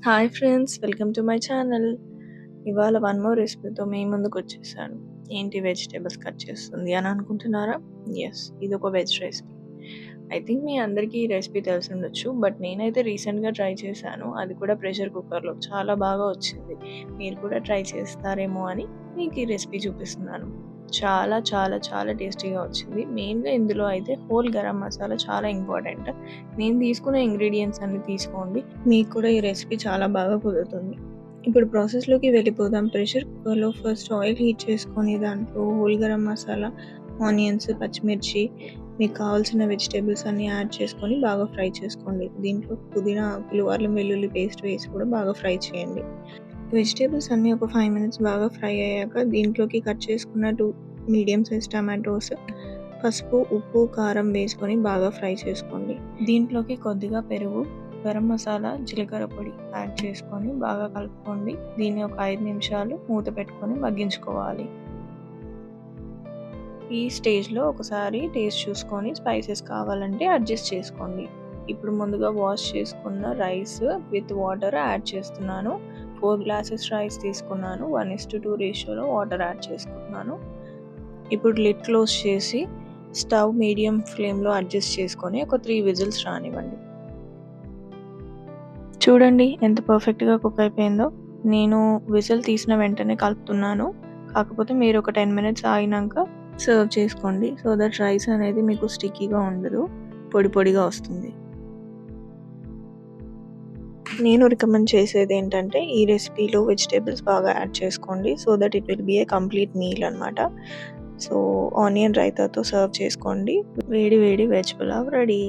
Hi friends, welcome to my channel. ఇవాళ one more రెసిపీతో మీ ముందుకు వచ్చేసాను. ఏంటి వెజిటేబుల్స్ కట్ చేస్తుంది అని అనుకుంటున్నారా? ఎస్, ఇది ఒక వెజ్ రెసిపీ. ఐ థింక్ మీ అందరికీ ఈ రెసిపీ తెలిసి ఉండొచ్చు, బట్ నేనైతే రీసెంట్గా ట్రై చేశాను. అది కూడా ప్రెషర్ కుక్కర్లో చాలా బాగా వచ్చింది. మీరు కూడా ట్రై చేస్తారేమో అని మీకు ఈ రెసిపీ చూపిస్తున్నాను. చాలా చాలా చాలా టేస్టీగా వచ్చింది. మెయిన్గా ఇందులో అయితే హోల్ గరం మసాలా చాలా ఇంపార్టెంట్. నేను తీసుకునే ఇంగ్రీడియంట్స్ అన్ని తీసుకోండి, మీకు కూడా ఈ రెసిపీ చాలా బాగా కుదురుతుంది. ఇప్పుడు ప్రాసెస్లోకి వెళ్ళిపోదాం. ప్రెషర్ కుక్కర్లో ఫస్ట్ ఆయిల్ హీట్ చేసుకొని దాంట్లో హోల్ గరం మసాలా, ఆనియన్స్, పచ్చిమిర్చి, మీకు కావాల్సిన వెజిటేబుల్స్ అన్నీ యాడ్ చేసుకొని బాగా ఫ్రై చేసుకోండి. దీంట్లో పుదీనా ఆకులు, అల్లం వెల్లుల్లి పేస్ట్ వేసి కూడా బాగా ఫ్రై చేయండి. వెజిటేబుల్స్ అన్నీ ఒక 5 మినిట్స్ బాగా ఫ్రై అయ్యాక దీంట్లోకి కట్ చేసుకున్న 2 మీడియం సైజ్ టమాటోస్, పసుపు, ఉప్పు, కారం వేసుకొని బాగా ఫ్రై చేసుకోండి. దీంట్లోకి కొద్దిగా పెరుగు, గరం మసాలా, జీలకర్ర పొడి యాడ్ చేసుకొని బాగా కలుపుకోండి. దీన్ని ఒక 5 నిమిషాలు మూత పెట్టుకొని మగ్గించుకోవాలి. ఈ స్టేజ్లో ఒకసారి టేస్ట్ చూసుకొని స్పైసెస్ కావాలంటే అడ్జస్ట్ చేసుకోండి. ఇప్పుడు ముందుగా వాష్ చేసుకున్న రైస్ విత్ వాటర్ యాడ్ చేస్తున్నాను. 4 గ్లాసెస్ రైస్ తీసుకున్నాను. 1:2 రేషియోలో వాటర్ యాడ్ చేసుకుంటున్నాను. ఇప్పుడు లిడ్ క్లోజ్ చేసి స్టవ్ మీడియం ఫ్లేమ్లో అడ్జస్ట్ చేసుకొని ఒక 3 విజిల్స్ రానివ్వండి. చూడండి ఎంత పర్ఫెక్ట్గా కుక్ అయిపోయిందో. నేను విజిల్ తీసిన వెంటనే కలుపుతున్నాను. కాకపోతే మీరు ఒక 10 మినిట్స్ ఆగినాక సర్వ్ చేసుకోండి. సో దట్ రైస్ అనేది మీకు స్టిక్కీగా ఉండదు, పొడి పొడిగా వస్తుంది. నేను రికమెండ్ చేసేది ఏంటంటే ఈ రెసిపీలో వెజిటేబుల్స్ బాగా యాడ్ చేసుకోండి. So that it will be a complete meal అనమాట. సో ఆనియన్ రైతాతో సర్వ్ చేసుకోండి. వేడి వేడి వెజ్ పులావ్ రెడీ.